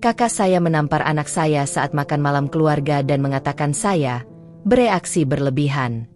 Kakak saya menampar anak saya saat makan malam keluarga dan mengatakan saya bereaksi berlebihan.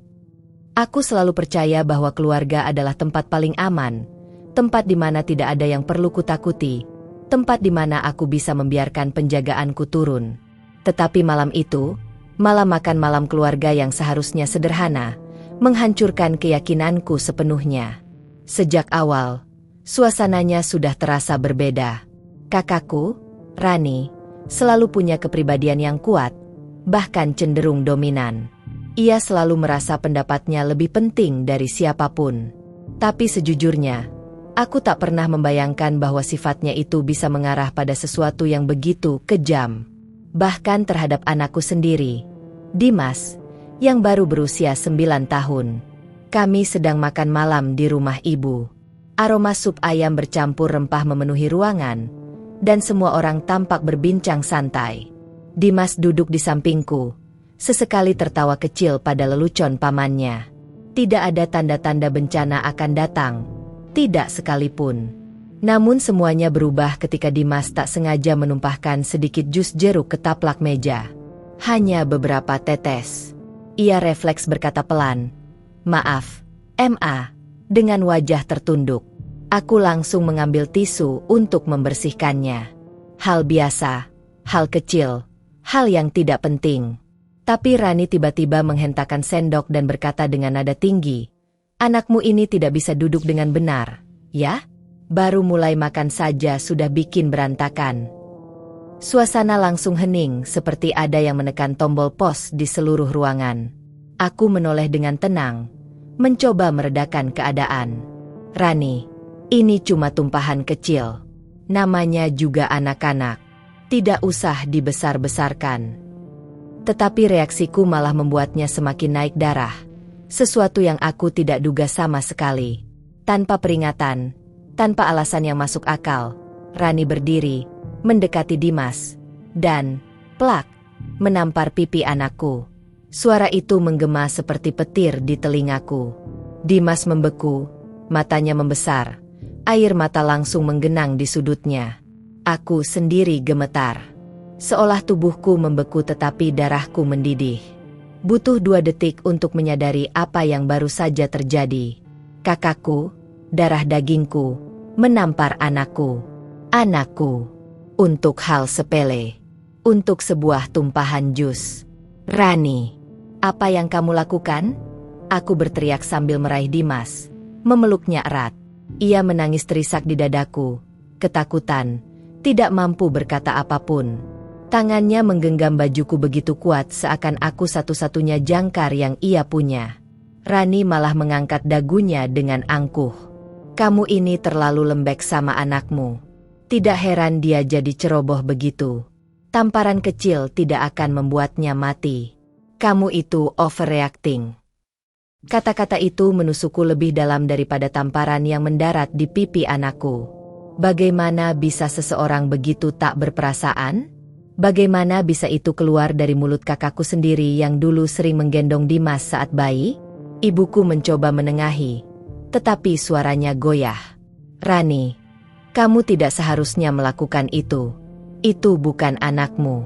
Aku selalu percaya bahwa keluarga adalah tempat paling aman, tempat di mana tidak ada yang perlu kutakuti, tempat di mana aku bisa membiarkan penjagaanku turun. Tetapi malam itu, malam makan malam keluarga yang seharusnya sederhana, menghancurkan keyakinanku sepenuhnya. Sejak awal, suasananya sudah terasa berbeda. Kakakku, Rani, selalu punya kepribadian yang kuat, bahkan cenderung dominan. Ia selalu merasa pendapatnya lebih penting dari siapapun. Tapi sejujurnya, aku tak pernah membayangkan bahwa sifatnya itu bisa mengarah pada sesuatu yang begitu kejam. Bahkan terhadap anakku sendiri, Dimas, yang baru berusia 9 tahun. Kami sedang makan malam di rumah ibu. Aroma sup ayam bercampur rempah memenuhi ruangan, dan semua orang tampak berbincang santai. Dimas duduk di sampingku, sesekali tertawa kecil pada lelucon pamannya. Tidak ada tanda-tanda bencana akan datang, tidak sekalipun. Namun semuanya berubah ketika Dimas tak sengaja menumpahkan sedikit jus jeruk ke taplak meja. Hanya beberapa tetes. Ia refleks berkata pelan, "Maaf, Ma," dengan wajah tertunduk. Aku langsung mengambil tisu untuk membersihkannya. Hal biasa, hal kecil, hal yang tidak penting. Tapi Rani tiba-tiba menghentakkan sendok dan berkata dengan nada tinggi, "Anakmu ini tidak bisa duduk dengan benar, ya? Baru mulai makan saja sudah bikin berantakan." Suasana langsung hening seperti ada yang menekan tombol pos di seluruh ruangan. Aku menoleh dengan tenang, mencoba meredakan keadaan. "Rani, ini cuma tumpahan kecil. Namanya juga anak-anak. Tidak usah dibesar-besarkan." Tetapi reaksiku malah membuatnya semakin naik darah. Sesuatu yang aku tidak duga sama sekali. Tanpa peringatan, tanpa alasan yang masuk akal, Rani berdiri, mendekati Dimas, dan, plak, menampar pipi anakku. Suara itu menggema seperti petir di telingaku. Dimas membeku, matanya membesar. Air mata langsung menggenang di sudutnya. Aku sendiri gemetar. Seolah tubuhku membeku tetapi darahku mendidih. Butuh 2 detik untuk menyadari apa yang baru saja terjadi. Kakakku, darah dagingku, menampar anakku. Anakku. Untuk hal sepele. Untuk sebuah tumpahan jus. "Rani, apa yang kamu lakukan?" Aku berteriak sambil meraih Dimas, memeluknya erat. Ia menangis terisak di dadaku, ketakutan, tidak mampu berkata apapun. Tangannya menggenggam bajuku begitu kuat seakan aku satu-satunya jangkar yang ia punya. Rani malah mengangkat dagunya dengan angkuh. "Kamu ini terlalu lembek sama anakmu. Tidak heran dia jadi ceroboh begitu. Tamparan kecil tidak akan membuatnya mati. Kamu itu overreacting." Kata-kata itu menusukku lebih dalam daripada tamparan yang mendarat di pipi anakku. Bagaimana bisa seseorang begitu tak berperasaan? Bagaimana bisa itu keluar dari mulut kakakku sendiri yang dulu sering menggendong Dimas saat bayi? Ibuku mencoba menengahi, tetapi suaranya goyah. "Rani, kamu tidak seharusnya melakukan itu. Itu bukan anakmu."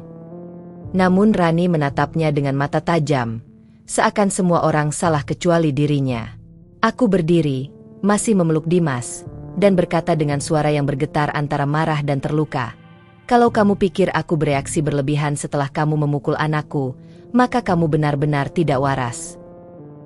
Namun Rani menatapnya dengan mata tajam, seakan semua orang salah kecuali dirinya. Aku berdiri, masih memeluk Dimas, dan berkata dengan suara yang bergetar antara marah dan terluka, "Kalau kamu pikir aku bereaksi berlebihan setelah kamu memukul anakku, maka kamu benar-benar tidak waras."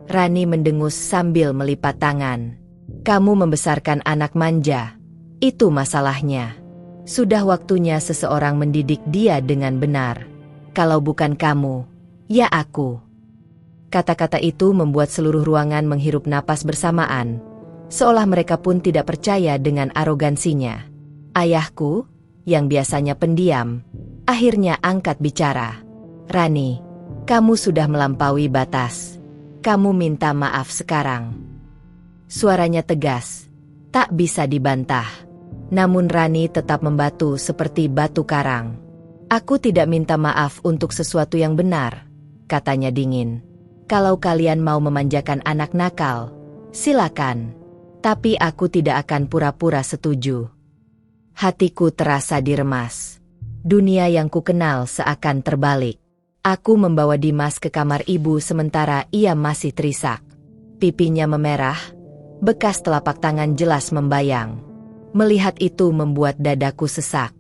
Rani mendengus sambil melipat tangan. "Kamu membesarkan anak manja. Itu masalahnya. Sudah waktunya seseorang mendidik dia dengan benar. Kalau bukan kamu, ya aku." Kata-kata itu membuat seluruh ruangan menghirup napas bersamaan, seolah mereka pun tidak percaya dengan arogansinya. Ayahku, yang biasanya pendiam, akhirnya angkat bicara. "Rani, kamu sudah melampaui batas. Kamu minta maaf sekarang." Suaranya tegas, tak bisa dibantah. Namun Rani tetap membatu seperti batu karang. "Aku tidak minta maaf untuk sesuatu yang benar," katanya dingin. "Kalau kalian mau memanjakan anak nakal, silakan. Tapi aku tidak akan pura-pura setuju." Hatiku terasa diremas. Dunia yang kukenal seakan terbalik. Aku membawa Dimas ke kamar ibu sementara ia masih terisak. Pipinya memerah, bekas telapak tangan jelas membayang. Melihat itu membuat dadaku sesak.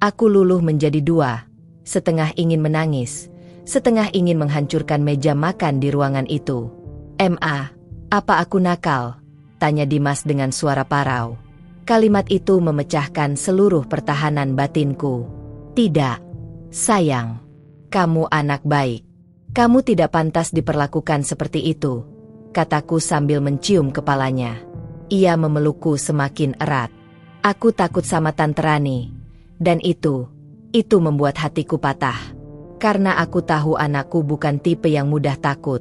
Aku luluh menjadi dua, setengah ingin menangis, setengah ingin menghancurkan meja makan di ruangan itu. "Ma, apa aku nakal?" tanya Dimas dengan suara parau. Kalimat itu memecahkan seluruh pertahanan batinku. "Tidak, sayang. Kamu anak baik. Kamu tidak pantas diperlakukan seperti itu," kataku sambil mencium kepalanya. Ia memelukku semakin erat. Aku takut sama Tante Rani. Dan itu membuat hatiku patah. Karena aku tahu anakku bukan tipe yang mudah takut.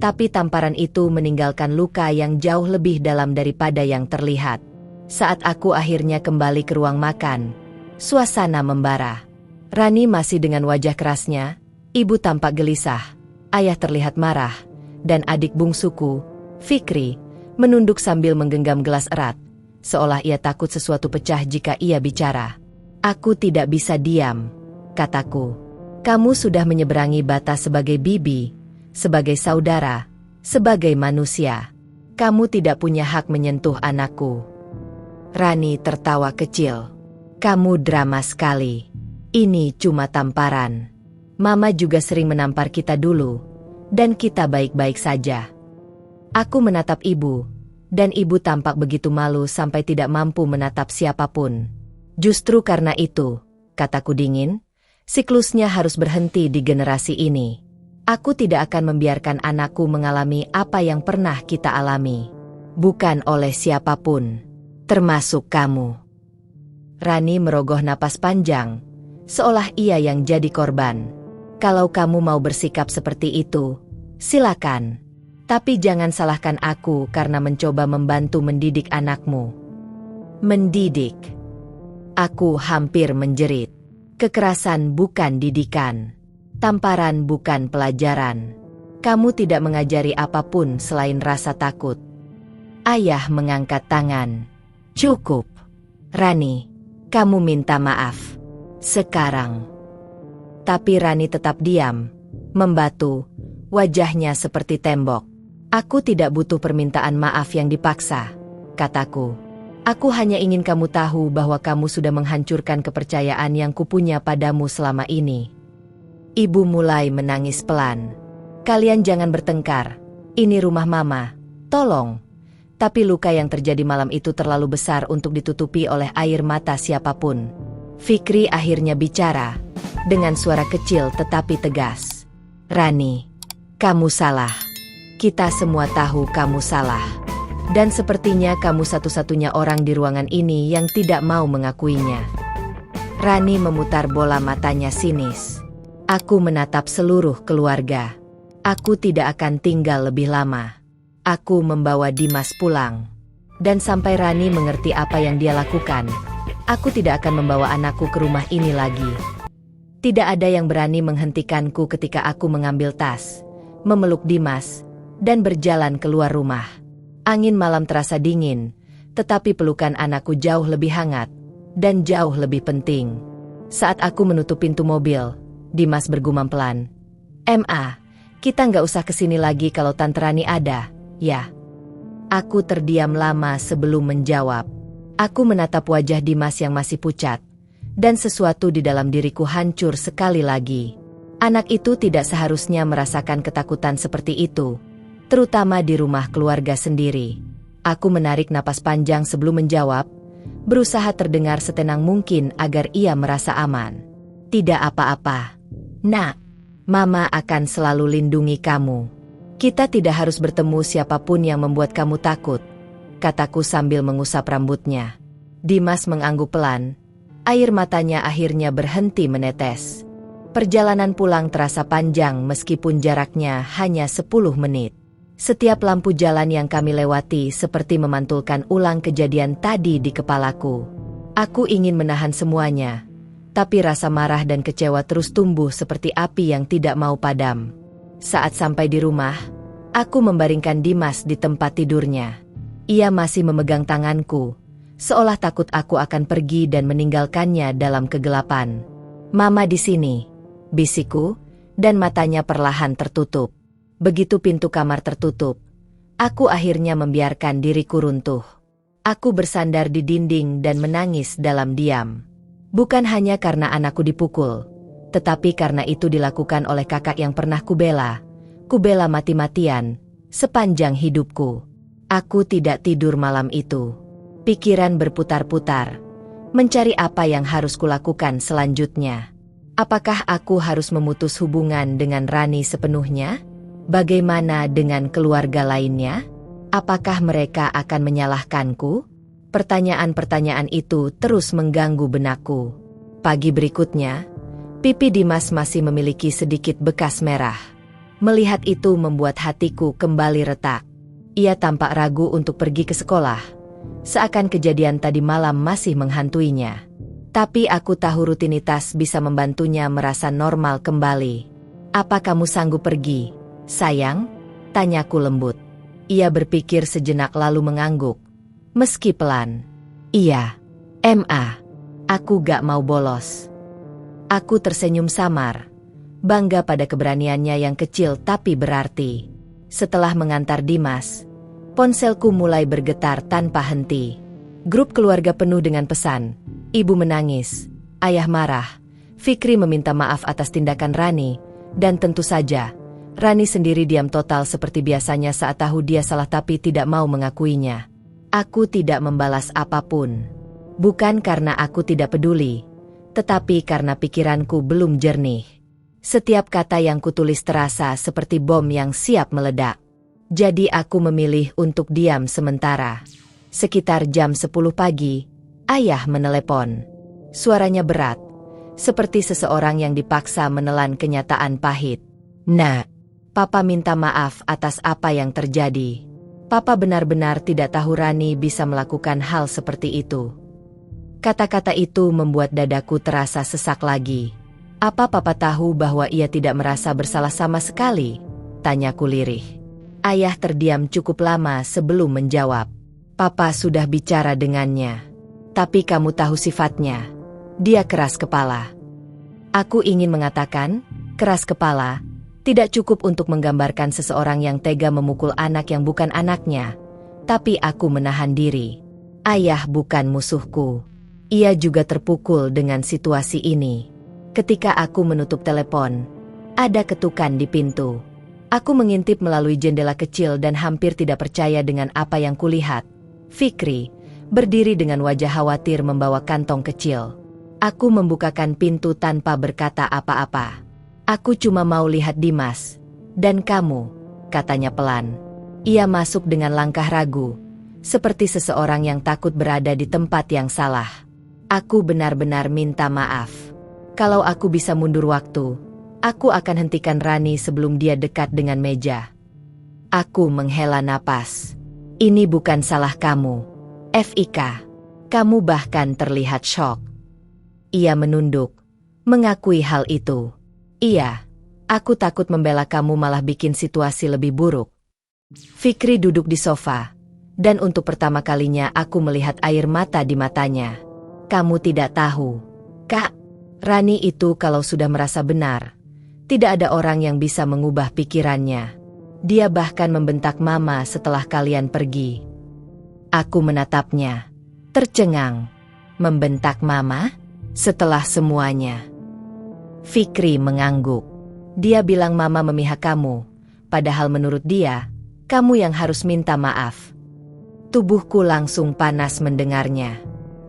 Tapi tamparan itu meninggalkan luka yang jauh lebih dalam daripada yang terlihat. Saat aku akhirnya kembali ke ruang makan, suasana membara. Rani masih dengan wajah kerasnya, ibu tampak gelisah, ayah terlihat marah, dan adik bungsuku, Fikri, menunduk sambil menggenggam gelas erat, seolah ia takut sesuatu pecah jika ia bicara. "Aku tidak bisa diam," kataku. "Kamu sudah menyeberangi batas sebagai bibi, sebagai saudara, sebagai manusia. Kamu tidak punya hak menyentuh anakku." Rani tertawa kecil. "Kamu drama sekali. Ini cuma tamparan. Mama juga sering menampar kita dulu, dan kita baik-baik saja." Aku menatap ibu, dan ibu tampak begitu malu sampai tidak mampu menatap siapapun. "Justru karena itu," kataku dingin, "siklusnya harus berhenti di generasi ini. Aku tidak akan membiarkan anakku mengalami apa yang pernah kita alami. Bukan oleh siapapun, termasuk kamu." Rani merogoh napas panjang, seolah ia yang jadi korban. "Kalau kamu mau bersikap seperti itu, silakan. Tapi jangan salahkan aku karena mencoba membantu mendidik anakmu." "Mendidik?" Aku hampir menjerit. "Kekerasan bukan didikan. Tamparan bukan pelajaran. Kamu tidak mengajari apapun selain rasa takut." Ayah mengangkat tangan. "Cukup. Rani, kamu minta maaf. Sekarang." Tapi Rani tetap diam, membatu, wajahnya seperti tembok. "Aku tidak butuh permintaan maaf yang dipaksa," kataku. "Aku hanya ingin kamu tahu bahwa kamu sudah menghancurkan kepercayaan yang kupunya padamu selama ini." Ibu mulai menangis pelan. "Kalian jangan bertengkar. Ini rumah Mama. Tolong." Tapi luka yang terjadi malam itu terlalu besar untuk ditutupi oleh air mata siapapun. Fikri akhirnya bicara, dengan suara kecil tetapi tegas. "Rani, kamu salah. Kita semua tahu kamu salah. Dan sepertinya kamu satu-satunya orang di ruangan ini yang tidak mau mengakuinya." Rani memutar bola matanya sinis. "Aku menatap seluruh keluarga. Aku tidak akan tinggal lebih lama. Aku membawa Dimas pulang. Dan sampai Rani mengerti apa yang dia lakukan, aku tidak akan membawa anakku ke rumah ini lagi." Tidak ada yang berani menghentikanku ketika aku mengambil tas, memeluk Dimas, dan berjalan keluar rumah. Angin malam terasa dingin, tetapi pelukan anakku jauh lebih hangat, dan jauh lebih penting. Saat aku menutup pintu mobil, Dimas bergumam pelan. "Ma, kita nggak usah kesini lagi kalau Tante Rani ada, ya?" Aku terdiam lama sebelum menjawab. Aku menatap wajah Dimas yang masih pucat, dan sesuatu di dalam diriku hancur sekali lagi. Anak itu tidak seharusnya merasakan ketakutan seperti itu, terutama di rumah keluarga sendiri. Aku menarik napas panjang sebelum menjawab, berusaha terdengar setenang mungkin agar ia merasa aman. "Tidak apa-apa, Nak. Mama akan selalu lindungi kamu. Kita tidak harus bertemu siapapun yang membuat kamu takut," kataku sambil mengusap rambutnya. Dimas mengangguk pelan, air matanya akhirnya berhenti menetes. Perjalanan pulang terasa panjang meskipun jaraknya hanya 10 menit. Setiap lampu jalan yang kami lewati seperti memantulkan ulang kejadian tadi di kepalaku. Aku ingin menahan semuanya, tapi rasa marah dan kecewa terus tumbuh seperti api yang tidak mau padam. Saat sampai di rumah, aku membaringkan Dimas di tempat tidurnya. Ia masih memegang tanganku, seolah takut aku akan pergi dan meninggalkannya dalam kegelapan. Mama di sini, bisikku, dan matanya perlahan tertutup. Begitu pintu kamar tertutup, aku akhirnya membiarkan diriku runtuh. Aku bersandar di dinding dan menangis dalam diam. Bukan hanya karena anakku dipukul, tetapi karena itu dilakukan oleh kakak yang pernah kubela. Kubela mati-matian, sepanjang hidupku. Aku tidak tidur malam itu. Pikiran berputar-putar, mencari apa yang harus kulakukan selanjutnya. Apakah aku harus memutus hubungan dengan Rani sepenuhnya? Bagaimana dengan keluarga lainnya? Apakah mereka akan menyalahkanku? Pertanyaan-pertanyaan itu terus mengganggu benakku. Pagi berikutnya, pipi Dimas masih memiliki sedikit bekas merah. Melihat itu membuat hatiku kembali retak. Ia tampak ragu untuk pergi ke sekolah, seakan kejadian tadi malam masih menghantuinya. Tapi aku tahu rutinitas bisa membantunya merasa normal kembali. Apa kamu sanggup pergi, sayang? Tanyaku lembut. Ia berpikir sejenak lalu mengangguk. Meski pelan. Iya, Ma. Aku gak mau bolos. Aku tersenyum samar. Bangga pada keberaniannya yang kecil tapi berarti. Setelah mengantar Dimas, ponselku mulai bergetar tanpa henti. Grup keluarga penuh dengan pesan. Ibu menangis, ayah marah, Fikri meminta maaf atas tindakan Rani, dan tentu saja, Rani sendiri diam total seperti biasanya saat tahu dia salah tapi tidak mau mengakuinya. Aku tidak membalas apapun. Bukan karena aku tidak peduli, tetapi karena pikiranku belum jernih. Setiap kata yang kutulis terasa seperti bom yang siap meledak. Jadi aku memilih untuk diam sementara. Sekitar jam 10 pagi, ayah menelepon. Suaranya berat, seperti seseorang yang dipaksa menelan kenyataan pahit. Nak, Papa minta maaf atas apa yang terjadi. Papa benar-benar tidak tahu Rani bisa melakukan hal seperti itu. Kata-kata itu membuat dadaku terasa sesak lagi. Apa Papa tahu bahwa ia tidak merasa bersalah sama sekali? Tanyaku lirih. Ayah terdiam cukup lama sebelum menjawab. Papa sudah bicara dengannya. Tapi kamu tahu sifatnya. Dia keras kepala. Aku ingin mengatakan, keras kepala tidak cukup untuk menggambarkan seseorang yang tega memukul anak yang bukan anaknya. Tapi aku menahan diri. Ayah bukan musuhku. Ia juga terpukul dengan situasi ini. Ketika aku menutup telepon, ada ketukan di pintu. Aku mengintip melalui jendela kecil dan hampir tidak percaya dengan apa yang kulihat. Fikri berdiri dengan wajah khawatir membawa kantong kecil. Aku membukakan pintu tanpa berkata apa-apa. Aku cuma mau lihat Dimas. Dan kamu, katanya pelan. Ia masuk dengan langkah ragu, seperti seseorang yang takut berada di tempat yang salah. Aku benar-benar minta maaf. Kalau aku bisa mundur waktu, aku akan hentikan Rani sebelum dia dekat dengan meja. Aku menghela napas. Ini bukan salah kamu, Fik. Kamu bahkan terlihat syok. Ia menunduk, mengakui hal itu. Iya, aku takut membela kamu malah bikin situasi lebih buruk. Fikri duduk di sofa, dan untuk pertama kalinya aku melihat air mata di matanya. Kamu tidak tahu, Kak, Rani itu kalau sudah merasa benar, tidak ada orang yang bisa mengubah pikirannya. Dia bahkan membentak Mama setelah kalian pergi. Aku menatapnya, tercengang. Membentak Mama? Setelah semuanya. Fikri mengangguk. Dia bilang Mama memihak kamu, padahal menurut dia, kamu yang harus minta maaf. Tubuhku langsung panas mendengarnya.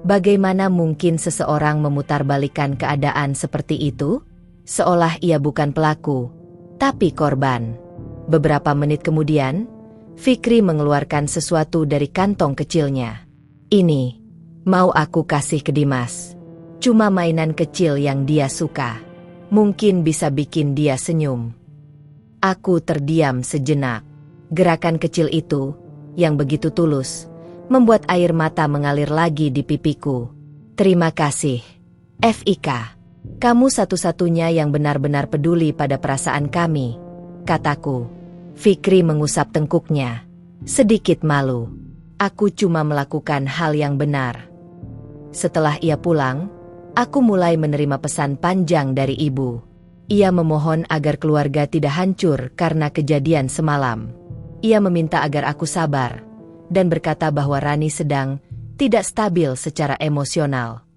Bagaimana mungkin seseorang memutarbalikkan keadaan seperti itu? Seolah ia bukan pelaku, tapi korban. Beberapa menit kemudian, Fikri mengeluarkan sesuatu dari kantong kecilnya. Ini, mau aku kasih ke Dimas. Cuma mainan kecil yang dia suka. Mungkin bisa bikin dia senyum. Aku terdiam sejenak. Gerakan kecil itu, yang begitu tulus, membuat air mata mengalir lagi di pipiku. Terima kasih, Fik. Kamu satu-satunya yang benar-benar peduli pada perasaan kami, kataku. Fikri mengusap tengkuknya. Sedikit malu. Aku cuma melakukan hal yang benar. Setelah ia pulang, Aku mulai menerima pesan panjang dari ibu. Ia memohon agar keluarga tidak hancur karena kejadian semalam. Ia meminta agar aku sabar, dan berkata bahwa Rani sedang tidak stabil secara emosional.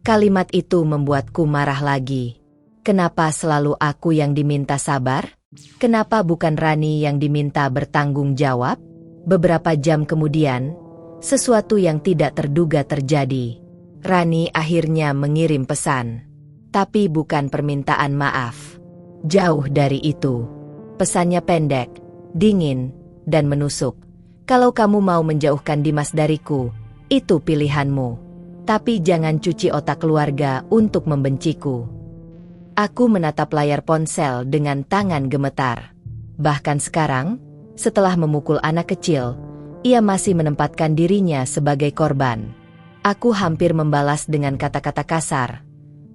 Kalimat itu membuatku marah lagi. Kenapa selalu aku yang diminta sabar? Kenapa bukan Rani yang diminta bertanggung jawab? Beberapa jam kemudian, sesuatu yang tidak terduga terjadi. Rani akhirnya mengirim pesan. Tapi bukan permintaan maaf. Jauh dari itu. Pesannya pendek, dingin, dan menusuk. Kalau kamu mau menjauhkan Dimas dariku, itu pilihanmu. Tapi jangan cuci otak keluarga untuk membenciku. Aku menatap layar ponsel dengan tangan gemetar. Bahkan sekarang, setelah memukul anak kecil, ia masih menempatkan dirinya sebagai korban. Aku hampir membalas dengan kata-kata kasar.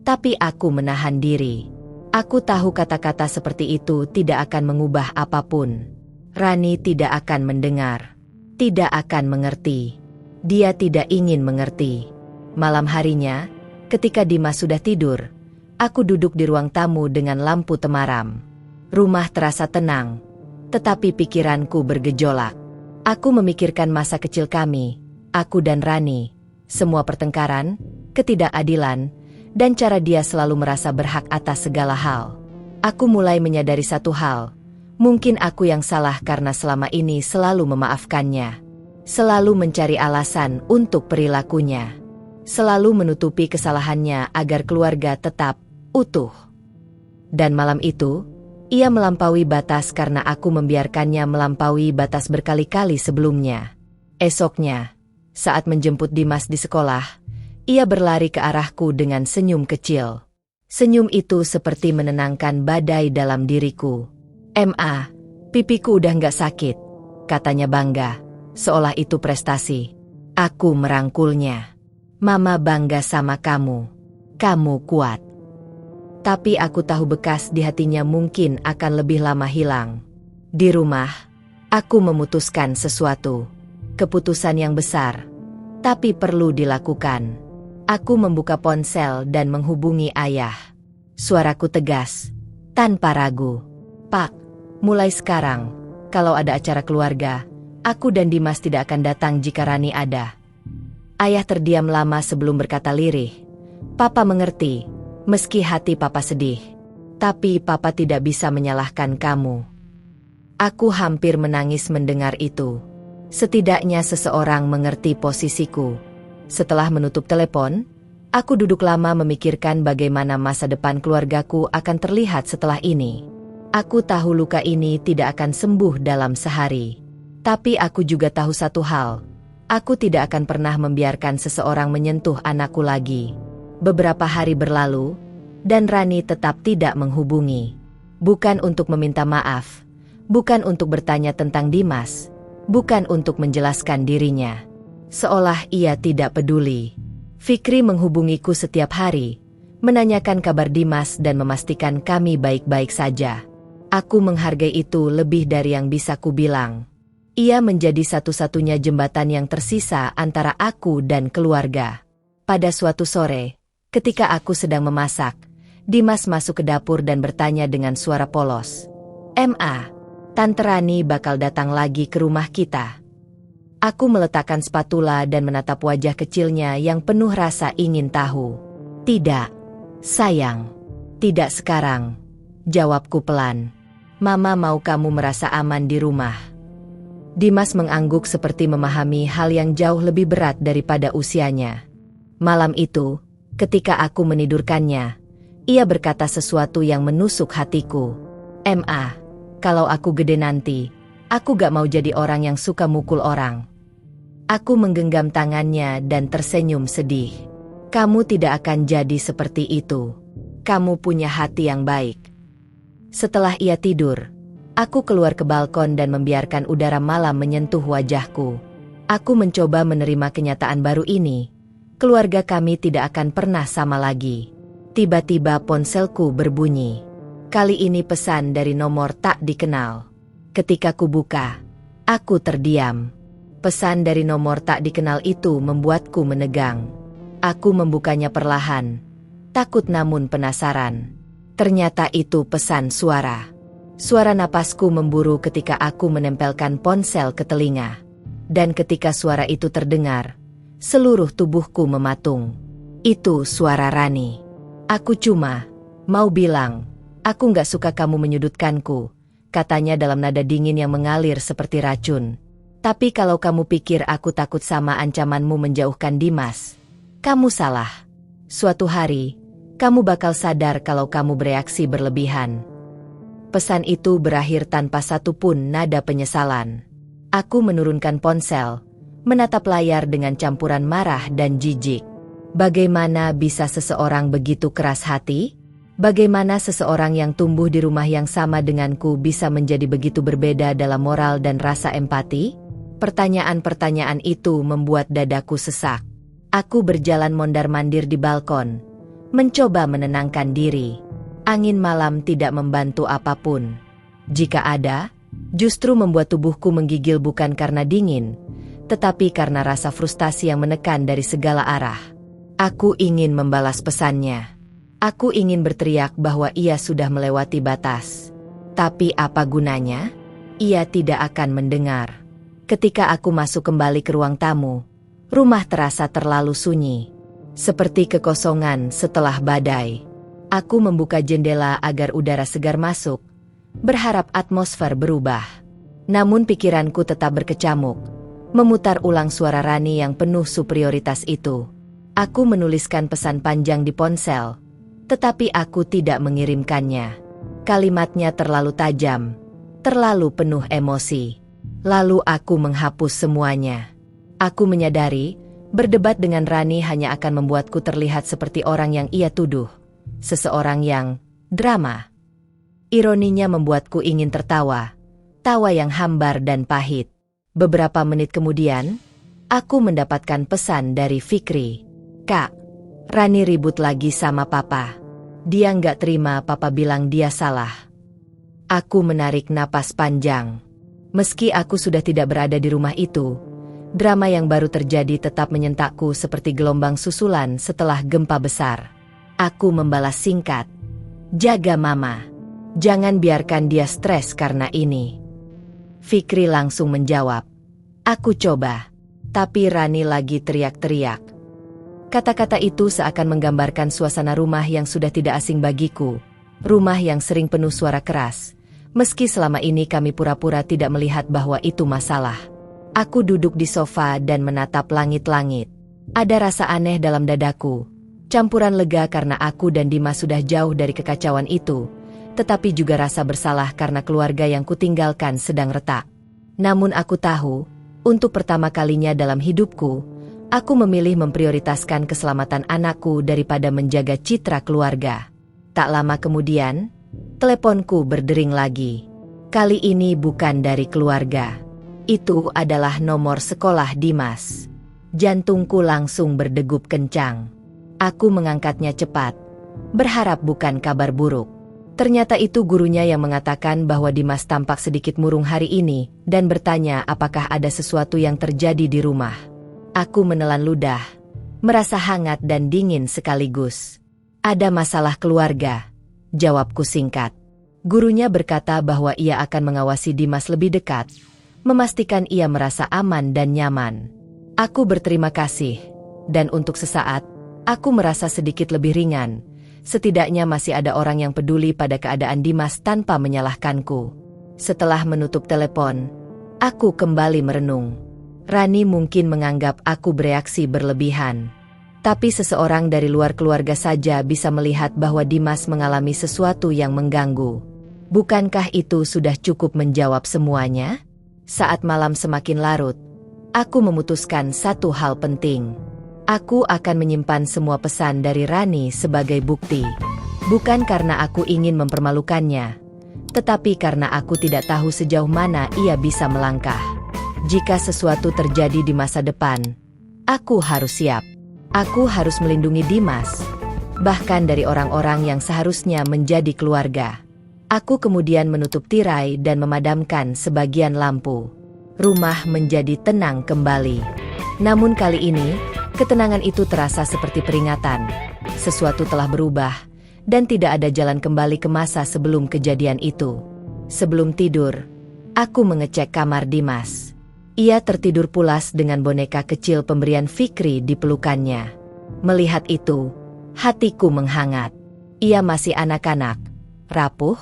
Tapi aku menahan diri. Aku tahu kata-kata seperti itu tidak akan mengubah apapun. Rani tidak akan mendengar. Tidak akan mengerti. Dia tidak ingin mengerti. Malam harinya, ketika Dimas sudah tidur, aku duduk di ruang tamu dengan lampu temaram. Rumah terasa tenang, tetapi pikiranku bergejolak. Aku memikirkan masa kecil kami, aku dan Rani, semua pertengkaran, ketidakadilan, dan cara dia selalu merasa berhak atas segala hal. Aku mulai menyadari satu hal, mungkin aku yang salah karena selama ini selalu memaafkannya. Selalu mencari alasan untuk perilakunya. Selalu menutupi kesalahannya agar keluarga tetap utuh. Dan malam itu, ia melampaui batas karena aku membiarkannya melampaui batas berkali-kali sebelumnya. Esoknya, saat menjemput Dimas di sekolah, ia berlari ke arahku dengan senyum kecil. Senyum itu seperti menenangkan badai dalam diriku. "Ma, pipiku udah nggak sakit," katanya bangga, seolah itu prestasi. Aku merangkulnya. "Mama bangga sama kamu. Kamu kuat." Tapi aku tahu bekas di hatinya mungkin akan lebih lama hilang. Di rumah, aku memutuskan sesuatu. Keputusan yang besar, tapi perlu dilakukan. Aku membuka ponsel dan menghubungi ayah. Suaraku tegas, tanpa ragu. "Pak, mulai sekarang, kalau ada acara keluarga, aku dan Dimas tidak akan datang jika Rani ada." Ayah terdiam lama sebelum berkata lirih, "Papa mengerti, meski hati Papa sedih. Tapi Papa tidak bisa menyalahkan kamu." Aku hampir menangis mendengar itu. Setidaknya seseorang mengerti posisiku. Setelah menutup telepon, aku duduk lama memikirkan bagaimana masa depan keluargaku akan terlihat setelah ini. Aku tahu luka ini tidak akan sembuh dalam sehari. Tapi aku juga tahu satu hal. Aku tidak akan pernah membiarkan seseorang menyentuh anakku lagi. Beberapa hari berlalu, dan Rani tetap tidak menghubungi. Bukan untuk meminta maaf, bukan untuk bertanya tentang Dimas, bukan untuk menjelaskan dirinya. Seolah ia tidak peduli. Fikri menghubungiku setiap hari, menanyakan kabar Dimas dan memastikan kami baik-baik saja. Aku menghargai itu lebih dari yang bisa kubilang. Ia menjadi satu-satunya jembatan yang tersisa antara aku dan keluarga. Pada suatu sore, ketika aku sedang memasak, Dimas masuk ke dapur dan bertanya dengan suara polos, "Ma, Tante Rani bakal datang lagi ke rumah kita?" Aku meletakkan spatula dan menatap wajah kecilnya yang penuh rasa ingin tahu. "Tidak, sayang. Tidak sekarang," jawabku pelan. "Mama mau kamu merasa aman di rumah." Dimas mengangguk seperti memahami hal yang jauh lebih berat daripada usianya. Malam itu, ketika aku menidurkannya, ia berkata sesuatu yang menusuk hatiku. "Ma, kalau aku gede nanti, aku gak mau jadi orang yang suka mukul orang." Aku menggenggam tangannya dan tersenyum sedih. "Kamu tidak akan jadi seperti itu. Kamu punya hati yang baik." Setelah ia tidur, aku keluar ke balkon dan membiarkan udara malam menyentuh wajahku. Aku mencoba menerima kenyataan baru ini. Keluarga kami tidak akan pernah sama lagi. Tiba-tiba ponselku berbunyi. Kali ini pesan dari nomor tak dikenal. Ketika ku buka, aku terdiam. Pesan dari nomor tak dikenal itu membuatku menegang. Aku membukanya perlahan, takut namun penasaran. Ternyata itu pesan suara. Suara napasku memburu ketika aku menempelkan ponsel ke telinga. Dan ketika suara itu terdengar, seluruh tubuhku mematung. Itu suara Rani. Aku cuma mau bilang, aku nggak suka kamu menyudutkanku, katanya dalam nada dingin yang mengalir seperti racun. Tapi kalau kamu pikir aku takut sama ancamanmu menjauhkan Dimas, kamu salah. Suatu hari, kamu bakal sadar kalau kamu bereaksi berlebihan. Pesan itu berakhir tanpa satupun nada penyesalan. Aku menurunkan ponsel, menatap layar dengan campuran marah dan jijik. Bagaimana bisa seseorang begitu keras hati? Bagaimana seseorang yang tumbuh di rumah yang sama denganku bisa menjadi begitu berbeda dalam moral dan rasa empati? Pertanyaan-pertanyaan itu membuat dadaku sesak. Aku berjalan mondar-mandir di balkon, mencoba menenangkan diri. Angin malam tidak membantu apapun. Jika ada, justru membuat tubuhku menggigil bukan karena dingin, tetapi karena rasa frustasi yang menekan dari segala arah. Aku ingin membalas pesannya. Aku ingin berteriak bahwa ia sudah melewati batas. Tapi apa gunanya? Ia tidak akan mendengar. Ketika aku masuk kembali ke ruang tamu, rumah terasa terlalu sunyi. Seperti kekosongan setelah badai. Aku membuka jendela agar udara segar masuk, berharap atmosfer berubah. Namun pikiranku tetap berkecamuk, memutar ulang suara Rani yang penuh superioritas itu. Aku menuliskan pesan panjang di ponsel, tetapi aku tidak mengirimkannya. Kalimatnya terlalu tajam, terlalu penuh emosi. Lalu aku menghapus semuanya. Aku menyadari, berdebat dengan Rani hanya akan membuatku terlihat seperti orang yang ia tuduh. Seseorang yang drama. Ironinya membuatku ingin tertawa. Tawa yang hambar dan pahit. Beberapa menit kemudian, aku mendapatkan pesan dari Fikri. Kak, Rani ribut lagi sama papa. Dia nggak terima papa bilang dia salah. Aku menarik napas panjang. Meski aku sudah tidak berada di rumah itu, drama yang baru terjadi tetap menyentakku seperti gelombang susulan setelah gempa besar. Aku membalas singkat. Jaga mama. Jangan biarkan dia stres karena ini. Fikri langsung menjawab. Aku coba. Tapi Rani lagi teriak-teriak. Kata-kata itu seakan menggambarkan suasana rumah yang sudah tidak asing bagiku. Rumah yang sering penuh suara keras. Meski selama ini kami pura-pura tidak melihat bahwa itu masalah. Aku duduk di sofa dan menatap langit-langit. Ada rasa aneh dalam dadaku. Campuran lega karena aku dan Dimas sudah jauh dari kekacauan itu. Tetapi juga rasa bersalah karena keluarga yang kutinggalkan sedang retak. Namun aku tahu, untuk pertama kalinya dalam hidupku, aku memilih memprioritaskan keselamatan anakku daripada menjaga citra keluarga. Tak lama kemudian, teleponku berdering lagi. Kali ini bukan dari keluarga. Itu adalah nomor sekolah Dimas. Jantungku langsung berdegup kencang. Aku mengangkatnya cepat, berharap bukan kabar buruk. Ternyata itu gurunya yang mengatakan bahwa Dimas tampak sedikit murung hari ini dan bertanya apakah ada sesuatu yang terjadi di rumah. Aku menelan ludah, merasa hangat dan dingin sekaligus. Ada masalah keluarga, jawabku singkat. Gurunya berkata bahwa ia akan mengawasi Dimas lebih dekat, memastikan ia merasa aman dan nyaman. Aku berterima kasih, dan untuk sesaat, aku merasa sedikit lebih ringan. Setidaknya masih ada orang yang peduli pada keadaan Dimas tanpa menyalahkanku. Setelah menutup telepon, aku kembali merenung. Rani mungkin menganggap aku bereaksi berlebihan. Tapi seseorang dari luar keluarga saja bisa melihat bahwa Dimas mengalami sesuatu yang mengganggu. Bukankah itu sudah cukup menjawab semuanya? Saat malam semakin larut, aku memutuskan satu hal penting. Aku akan menyimpan semua pesan dari Rani sebagai bukti. Bukan karena aku ingin mempermalukannya, tetapi karena aku tidak tahu sejauh mana ia bisa melangkah. Jika sesuatu terjadi di masa depan, aku harus siap. Aku harus melindungi Dimas, bahkan dari orang-orang yang seharusnya menjadi keluarga. Aku kemudian menutup tirai dan memadamkan sebagian lampu. Rumah menjadi tenang kembali. Namun kali ini, Ketenangan itu terasa seperti peringatan. Sesuatu telah berubah, dan tidak ada jalan kembali ke masa sebelum kejadian itu. Sebelum tidur, aku mengecek kamar Dimas. Ia tertidur pulas dengan boneka kecil pemberian Fikri di pelukannya. Melihat itu, hatiku menghangat. Ia masih anak-anak, rapuh,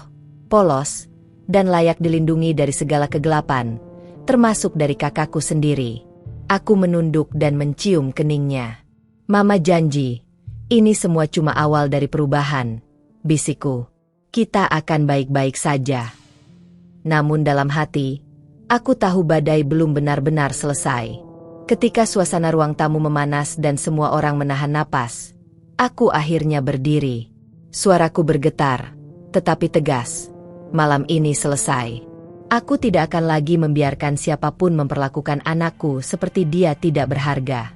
polos, dan layak dilindungi dari segala kegelapan, termasuk dari kakakku sendiri. Aku menunduk dan mencium keningnya. Mama janji, ini semua cuma awal dari perubahan, bisikku. Kita akan baik-baik saja. Namun dalam hati, aku tahu badai belum benar-benar selesai. Ketika suasana ruang tamu memanas dan semua orang menahan napas, aku akhirnya berdiri. Suaraku bergetar, tetapi tegas. Malam ini selesai. Aku tidak akan lagi membiarkan siapapun memperlakukan anakku seperti dia tidak berharga.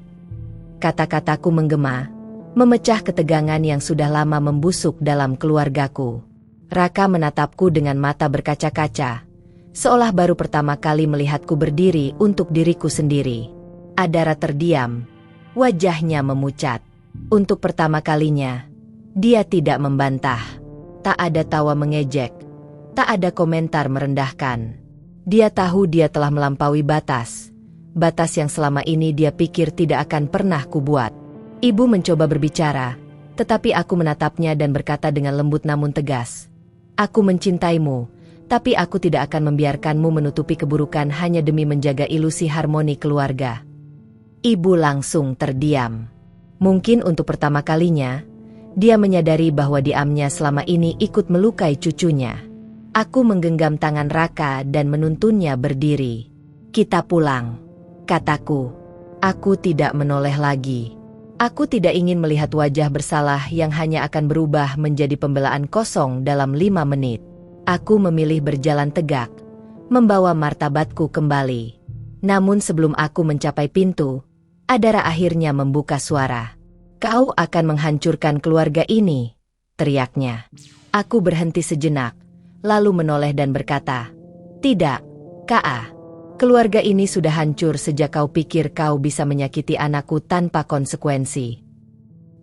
Kata-kataku menggema, memecah ketegangan yang sudah lama membusuk dalam keluargaku. Raka menatapku dengan mata berkaca-kaca, seolah baru pertama kali melihatku berdiri untuk diriku sendiri. Adara terdiam, wajahnya memucat. Untuk pertama kalinya, dia tidak membantah. Tak ada tawa mengejek, tak ada komentar merendahkan. Dia tahu dia telah melampaui batas. Batas yang selama ini dia pikir tidak akan pernah kubuat. Ibu mencoba berbicara, tetapi aku menatapnya dan berkata dengan lembut namun tegas. Aku mencintaimu, tapi aku tidak akan membiarkanmu menutupi keburukan hanya demi menjaga ilusi harmoni keluarga. Ibu langsung terdiam. Mungkin untuk pertama kalinya, dia menyadari bahwa diamnya selama ini ikut melukai cucunya. Aku menggenggam tangan Raka dan menuntunnya berdiri. Kita pulang, kataku. Aku tidak menoleh lagi. Aku tidak ingin melihat wajah bersalah yang hanya akan berubah menjadi pembelaan kosong dalam 5 menit. Aku memilih berjalan tegak, membawa martabatku kembali. Namun sebelum aku mencapai pintu, Adara akhirnya membuka suara. Kau akan menghancurkan keluarga ini, teriaknya. Aku berhenti sejenak, lalu menoleh dan berkata, tidak, Ka. Keluarga ini sudah hancur sejak kau pikir kau bisa menyakiti anakku tanpa konsekuensi.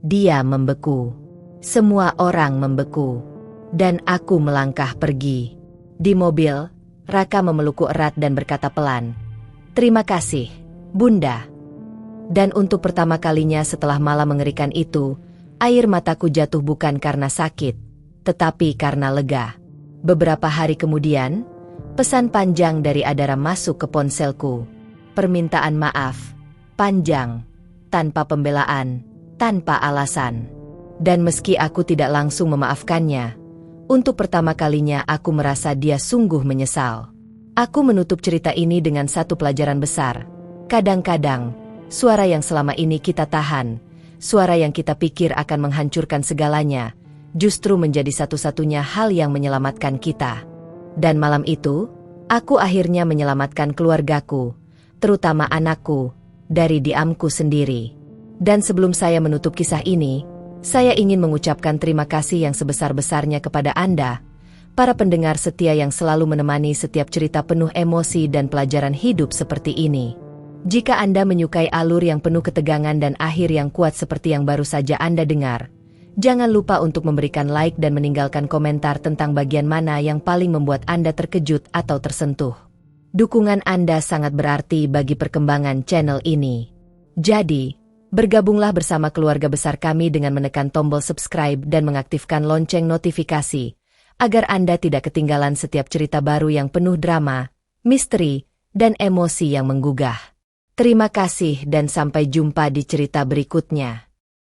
Dia membeku. Semua orang membeku. Dan aku melangkah pergi. Di mobil, Raka memelukku erat dan berkata pelan, terima kasih, Bunda. Dan untuk pertama kalinya setelah malam mengerikan itu, air mataku jatuh bukan karena sakit, tetapi karena lega. Beberapa hari kemudian, pesan panjang dari Adara masuk ke ponselku. Permintaan maaf, panjang, tanpa pembelaan, tanpa alasan. Dan meski aku tidak langsung memaafkannya, untuk pertama kalinya aku merasa dia sungguh menyesal. Aku menutup cerita ini dengan satu pelajaran besar. Kadang-kadang, suara yang selama ini kita tahan, suara yang kita pikir akan menghancurkan segalanya, justru menjadi satu-satunya hal yang menyelamatkan kita. Dan malam itu, aku akhirnya menyelamatkan keluargaku, terutama anakku, dari diamku sendiri. Dan sebelum saya menutup kisah ini, saya ingin mengucapkan terima kasih yang sebesar-besarnya kepada Anda, para pendengar setia yang selalu menemani setiap cerita penuh emosi dan pelajaran hidup seperti ini. Jika Anda menyukai alur yang penuh ketegangan dan akhir yang kuat seperti yang baru saja Anda dengar, jangan lupa untuk memberikan like dan meninggalkan komentar tentang bagian mana yang paling membuat Anda terkejut atau tersentuh. Dukungan Anda sangat berarti bagi perkembangan channel ini. Jadi, bergabunglah bersama keluarga besar kami dengan menekan tombol subscribe dan mengaktifkan lonceng notifikasi, agar Anda tidak ketinggalan setiap cerita baru yang penuh drama, misteri, dan emosi yang menggugah. Terima kasih dan sampai jumpa di cerita berikutnya.